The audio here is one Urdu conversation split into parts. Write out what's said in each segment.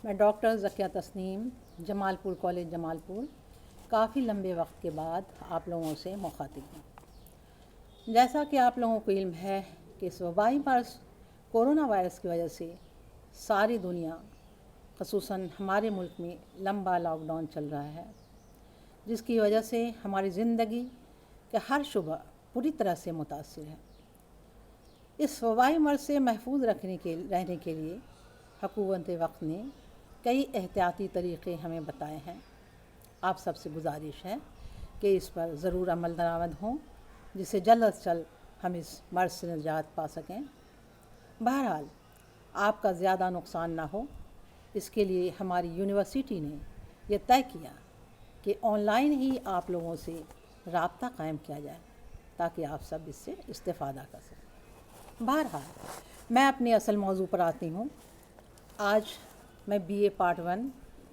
میں ڈاکٹر ذکیہ تسنیم جمال پور کالج جمال پور کافی لمبے وقت کے بعد آپ لوگوں سے مخاطب ہوں۔ جیسا کہ آپ لوگوں کو علم ہے کہ اس وبائی مرض کورونا وائرس کی وجہ سے ساری دنیا خصوصاً ہمارے ملک میں لمبا لاک ڈاؤن چل رہا ہے، جس کی وجہ سے ہماری زندگی کا ہر شعبہ پوری طرح سے متاثر ہے۔ اس وبائی مرض سے محفوظ رہنے کے لیے حکومت وقت نے کئی احتیاطی طریقے ہمیں بتائے ہیں۔ آپ سب سے گزارش ہے کہ اس پر ضرور عمل درآمد ہوں، جس سے جلد از جلد ہم اس مرض سے نجات پا سکیں۔ بہرحال آپ کا زیادہ نقصان نہ ہو، اس کے لیے ہماری یونیورسٹی نے یہ طے کیا کہ آن لائن ہی آپ لوگوں سے رابطہ قائم کیا جائے تاکہ آپ سب اس سے استفادہ کر سکیں۔ بہرحال میں اپنے اصل موضوع پر آتی ہوں۔ آج میں بی اے پارٹ 1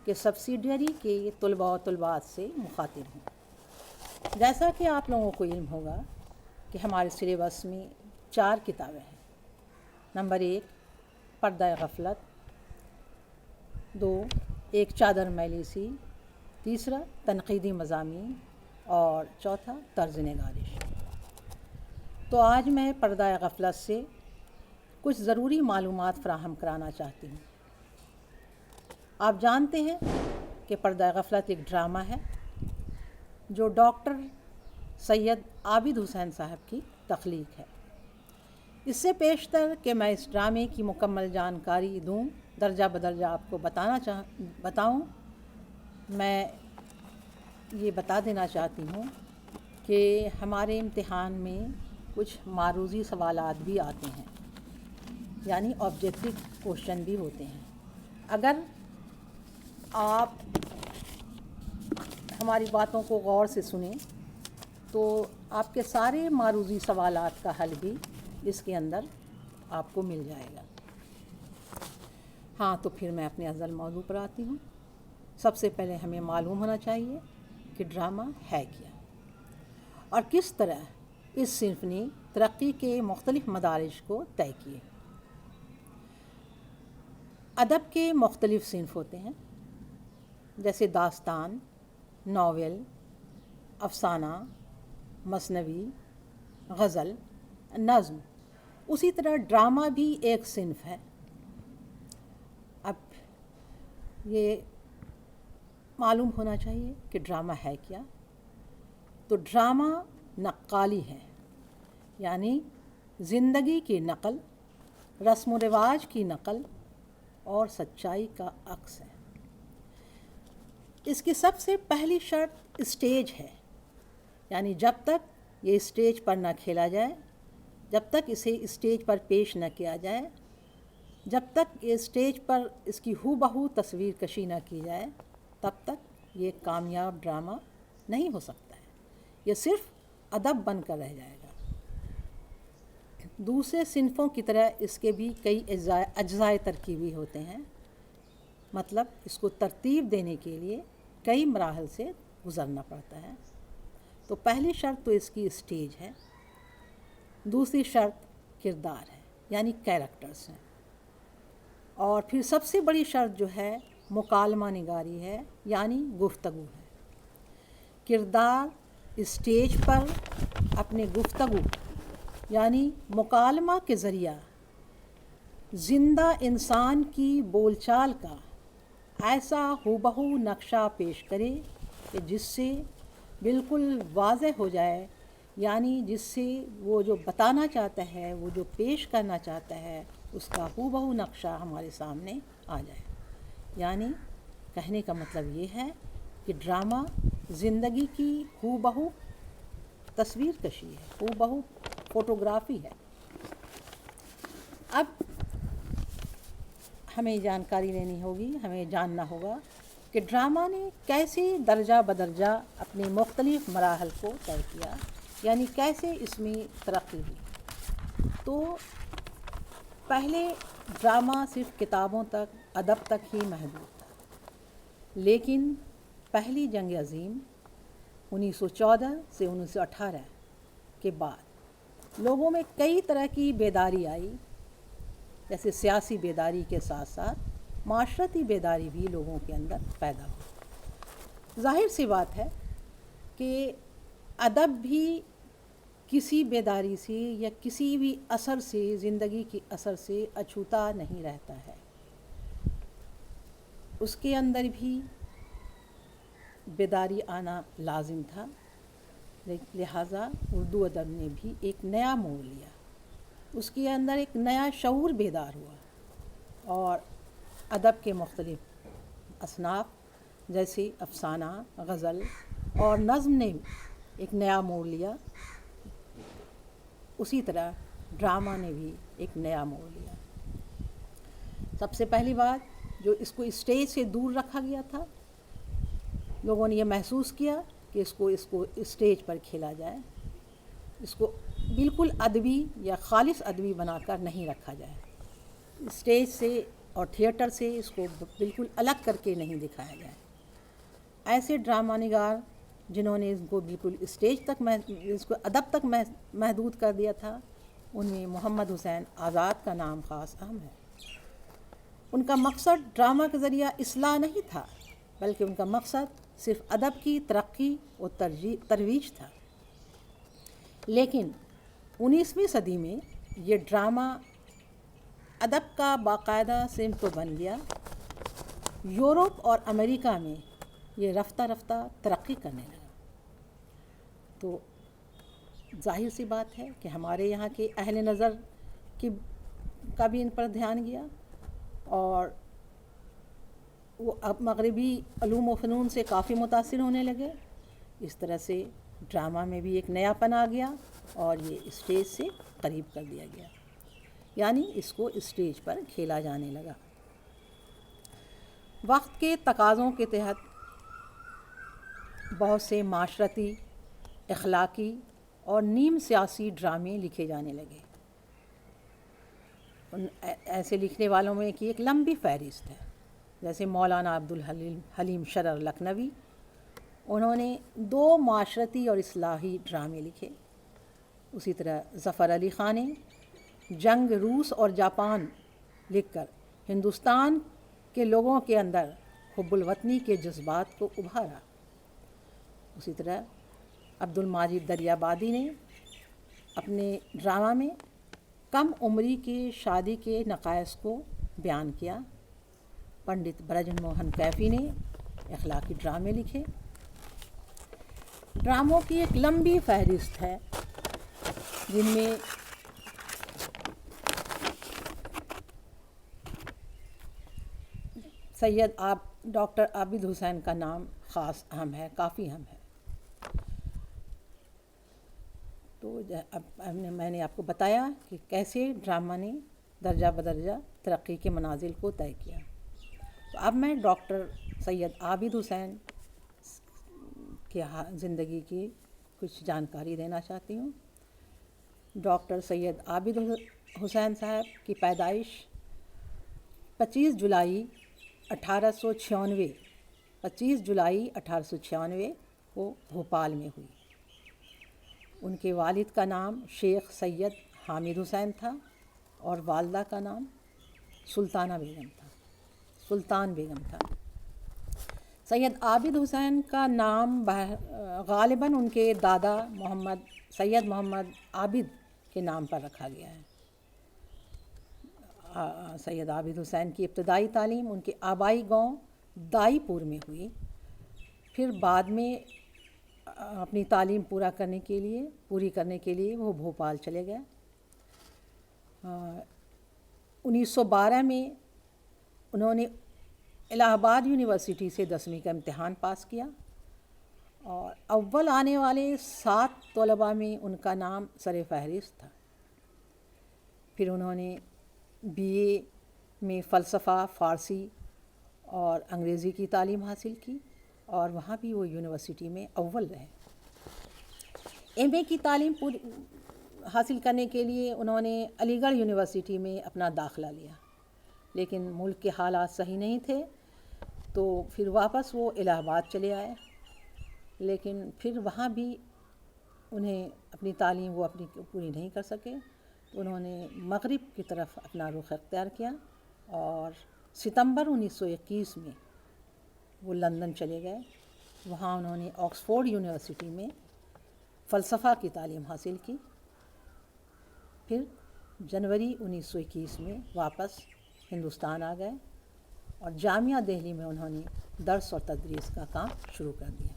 کے سبسیڈیری کے طلباء و طلبات سے مخاطب ہوں۔ جیسا کہ آپ لوگوں کو علم ہوگا کہ ہمارے سلیبس میں 4 کتابیں ہیں۔ نمبر 1 پردہ غفلت، 2 ایک چادر میلی سی، تیسرا تنقیدی مضامین اور چوتھا طرز نگارش۔ تو آج میں پردہ غفلت سے کچھ ضروری معلومات فراہم کرانا چاہتی ہوں۔ آپ جانتے ہیں کہ پردہ غفلت ایک ڈرامہ ہے جو ڈاکٹر سید عابد حسین صاحب کی تخلیق ہے۔ اس سے پیشتر کہ میں اس ڈرامے کی مکمل جانکاری دوں، درجہ بدرجہ آپ کو بتاؤں، میں یہ بتا دینا چاہتی ہوں کہ ہمارے امتحان میں کچھ معروضی سوالات بھی آتے ہیں، یعنی آبجیکٹو کوشچن بھی ہوتے ہیں۔ اگر آپ ہماری باتوں کو غور سے سنیں تو آپ کے سارے معروضی سوالات کا حل بھی اس کے اندر آپ کو مل جائے گا۔ ہاں، تو پھر میں اپنے اصل موضوع پر آتی ہوں۔ سب سے پہلے ہمیں معلوم ہونا چاہیے کہ ڈرامہ ہے کیا اور کس طرح اس صنف نے ترقی کے مختلف مدارج کو طے کیے۔ ادب کے مختلف صنف ہوتے ہیں، جیسے داستان، ناول، افسانہ، مثنوی، غزل، نظم۔ اسی طرح ڈرامہ بھی ایک صنف ہے۔ اب یہ معلوم ہونا چاہیے کہ ڈرامہ ہے کیا۔ تو ڈرامہ نقالی ہے، یعنی زندگی کی نقل، رسم و رواج کی نقل اور سچائی کا عکس ہے۔ اس کی سب سے پہلی شرط اسٹیج ہے، یعنی جب تک یہ اسٹیج پر نہ کھیلا جائے، جب تک اسے اسٹیج پر پیش نہ کیا جائے، جب تک یہ اسٹیج پر اس کی ہو بہو تصویر کشی نہ کی جائے، تب تک یہ کامیاب ڈرامہ نہیں ہو سکتا ہے، یہ صرف ادب بن کر رہ جائے گا۔ دوسرے صنفوں کی طرح اس کے بھی کئی اجزائے ترکیبی ہوتے ہیں، مطلب اس کو ترتیب دینے کے لیے کئی مراحل سے گزرنا پڑتا ہے۔ تو پہلی شرط تو اس کی اسٹیج ہے، دوسری شرط کردار ہے، یعنی کیریکٹرز ہیں، اور پھر سب سے بڑی شرط جو ہے مکالمہ نگاری ہے، یعنی گفتگو ہے۔ کردار اسٹیج پر اپنے گفتگو یعنی مکالمہ کے ذریعہ زندہ انسان کی بول چال کا ایسا ہو بہو نقشہ پیش کرے کہ جس سے بالکل واضح ہو جائے، یعنی جس سے وہ جو بتانا چاہتا ہے، وہ جو پیش کرنا چاہتا ہے، اس کا ہو بہو نقشہ ہمارے سامنے آ جائے۔ یعنی کہنے کا مطلب یہ ہے کہ ڈرامہ زندگی کی ہو بہو تصویر کشی ہے، ہو بہو فوٹوگرافی ہے۔ اب ہمیں جانکاری لینی ہوگی، ہمیں جاننا ہوگا کہ ڈرامہ نے کیسے درجہ بدرجہ اپنے مختلف مراحل کو طے کیا، یعنی کیسے اس میں ترقی ہوئی۔ تو پہلے ڈرامہ صرف کتابوں تک، ادب تک ہی محدود تھا، لیکن پہلی جنگ عظیم 1914 سے 1918 کے بعد لوگوں میں کئی طرح کی بیداری آئی، جیسے سیاسی بیداری کے ساتھ ساتھ معاشرتی بیداری بھی لوگوں کے اندر پیدا ہو۔ ظاہر سی بات ہے کہ ادب بھی کسی بیداری سے یا کسی بھی اثر سے، زندگی کے اثر سے اچھوتا نہیں رہتا ہے، اس کے اندر بھی بیداری آنا لازم تھا، لہٰذا اردو ادب نے بھی ایک نیا موڑ لیا، اس کے اندر ایک نیا شعور بیدار ہوا، اور ادب کے مختلف اصناف جیسے افسانہ، غزل اور نظم نے ایک نیا موڑ لیا، اسی طرح ڈرامہ نے بھی ایک نیا موڑ لیا۔ سب سے پہلی بات، جو اس کو اسٹیج سے دور رکھا گیا تھا، لوگوں نے یہ محسوس کیا کہ اس کو اسٹیج پر کھیلا جائے، اس کو بالکل ادبی یا خالص ادبی بنا کر نہیں رکھا جائے، اسٹیج سے اور تھیٹر سے اس کو بالکل الگ کر کے نہیں دکھایا جائے۔ ایسے ڈرامہ نگار جنہوں نے اس کو بالکل اسٹیج تک اس کو ادب تک محدود کر دیا تھا، ان میں محمد حسین آزاد کا نام خاص اہم ہے۔ ان کا مقصد ڈرامہ کے ذریعہ اصلاح نہیں تھا، بلکہ ان کا مقصد صرف ادب کی ترقی اور ترویج تھا۔ لیکن 19ویں صدی میں یہ ڈرامہ ادب کا باقاعدہ صنف تو بن گیا، یورپ اور امریکہ میں یہ رفتہ رفتہ ترقی کرنے لگا۔ تو ظاہر سی بات ہے کہ ہمارے یہاں کے اہل نظر کا بھی ان پر دھیان گیا، اور وہ اب مغربی علوم و فنون سے کافی متاثر ہونے لگے۔ اس طرح سے ڈرامہ میں بھی ایک نیا پن آ گیا اور یہ اسٹیج سے قریب کر دیا گیا، یعنی اس کو اسٹیج پر کھیلا جانے لگا۔ وقت کے تقاضوں کے تحت بہت سے معاشرتی، اخلاقی اور نیم سیاسی ڈرامے لکھے جانے لگے۔ ایسے لکھنے والوں میں کی ایک لمبی فہرست ہے، جیسے مولانا عبدالحلیم شرر لکھنوی، انہوں نے 2 معاشرتی اور اصلاحی ڈرامے لکھے۔ اسی طرح ظفر علی خان نے جنگ روس اور جاپان لکھ کر ہندوستان کے لوگوں کے اندر حب الوطنی کے جذبات کو ابھارا۔ اسی طرح عبدالماجد دریابادی نے اپنے ڈرامہ میں کم عمری کی شادی کے نقائص کو بیان کیا۔ پنڈت برجن موہن کیفی نے اخلاقی ڈرامے لکھے۔ ڈراموں کی ایک لمبی فہرست ہے، جن میں ڈاکٹر عابد حسین کا نام خاص اہم ہے، کافی اہم ہے۔ تو اب میں نے آپ کو بتایا کہ کیسے ڈرامہ نے درجہ بدرجہ ترقی کے منازل کو طے کیا۔ تو اب میں ڈاکٹر سید عابد حسین کی زندگی کی کچھ جانکاری دینا چاہتی ہوں۔ ڈاکٹر سید عابد حسین صاحب کی پیدائش 25 جولائی 1896 کو بھوپال میں ہوئی۔ ان کے والد کا نام شیخ سید حامد حسین تھا اور والدہ کا نام سلطان بیگم تھا۔ سید عابد حسین کا نام غالباً ان کے دادا سید محمد عابد کے نام پر رکھا گیا ہے۔ سید عابد حسین کی ابتدائی تعلیم ان کے آبائی گاؤں دائی پور میں ہوئی، پھر بعد میں اپنی تعلیم پوری کرنے کے لیے وہ بھوپال چلے گئے۔ 1912 میں انہوں نے الہ آباد یونیورسٹی سے 10ویں کا امتحان پاس کیا، اور اول آنے والے 7 طلباء میں ان کا نام سر فہرست تھا۔ پھر انہوں نے BA میں فلسفہ، فارسی اور انگریزی کی تعلیم حاصل کی، اور وہاں بھی وہ یونیورسٹی میں اول رہے۔ MA کی تعلیم حاصل کرنے کے لیے انہوں نے علی گڑھ یونیورسٹی میں اپنا داخلہ لیا، لیکن ملک کے حالات صحیح نہیں تھے، تو پھر واپس وہ الہ آباد چلے آئے، لیکن پھر وہاں بھی انہیں اپنی تعلیم پوری نہیں کر سکے، تو انہوں نے مغرب کی طرف اپنا رخ اختیار کیا اور ستمبر 1921 میں وہ لندن چلے گئے. وہاں انہوں نے آکسفورڈ یونیورسٹی میں فلسفہ کی تعلیم حاصل کی. پھر جنوری 1921 میں واپس ہندوستان آ گئے اور جامعہ دہلی میں انہوں نے درس اور تدریس کا کام شروع کر دیا.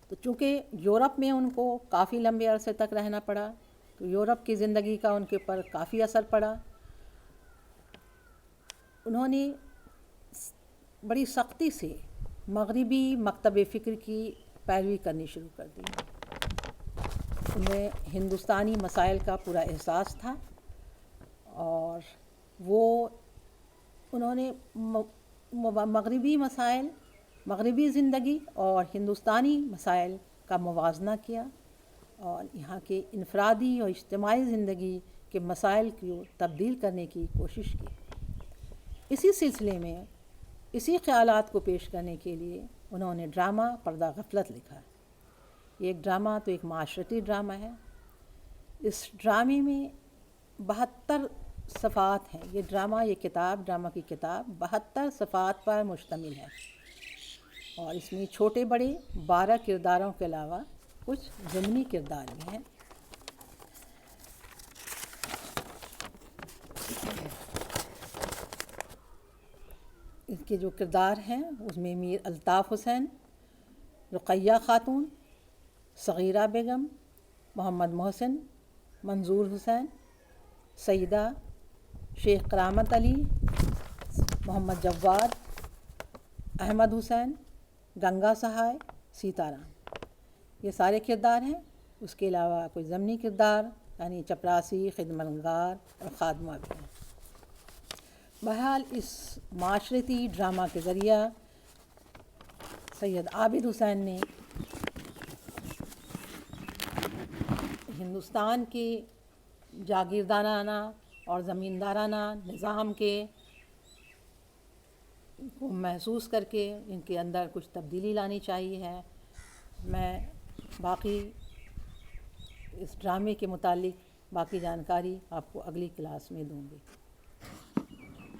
تو چونکہ یورپ میں ان کو کافی لمبے عرصے تک رہنا پڑا تو یورپ کی زندگی کا ان کے اوپر کافی اثر پڑا. انہوں نے بڑی سختی سے مغربی مکتب فکر کی پیروی کرنی شروع کر دی. انہیں ہندوستانی مسائل کا پورا احساس تھا اور وہ انہوں نے مغربی مسائل، مغربی زندگی اور ہندوستانی مسائل کا موازنہ کیا اور یہاں کے انفرادی اور اجتماعی زندگی کے مسائل کو تبدیل کرنے کی کوشش کی. اسی سلسلے میں اسی خیالات کو پیش کرنے کے لیے انہوں نے ڈرامہ پردہ غفلت لکھا. یہ ایک ڈرامہ تو ایک معاشرتی ڈرامہ ہے. اس ڈرامے میں 72 صفحات ہیں. یہ ڈرامہ کی کتاب 72 صفحات پر مشتمل ہے اور اس میں چھوٹے بڑے 12 کرداروں کے علاوہ کچھ ضمنی کردار بھی ہیں. اس کے جو کردار ہیں اس میں میر الطاف حسین، رقیہ خاتون، صغیرہ بیگم، محمد محسن، منظور حسین، سیدہ، شیخ کرامت علی، محمد جواد، احمد حسین، گنگا سہائے، سیتارام، یہ سارے کردار ہیں. اس کے علاوہ کوئی ضمنی کردار یعنی چپراسی، خدمتگار اور خادمہ بھی ہیں. بہرحال اس معاشرتی ڈرامہ کے ذریعہ سید عابد حسین نے ہندوستان کے جاگیردارانہ اور زمیندارانہ نظام کے کو محسوس کر کے ان کے اندر کچھ تبدیلی لانی چاہیے ہے. میں باقی اس ڈرامے کے متعلق باقی جانکاری آپ کو اگلی کلاس میں دوں گی.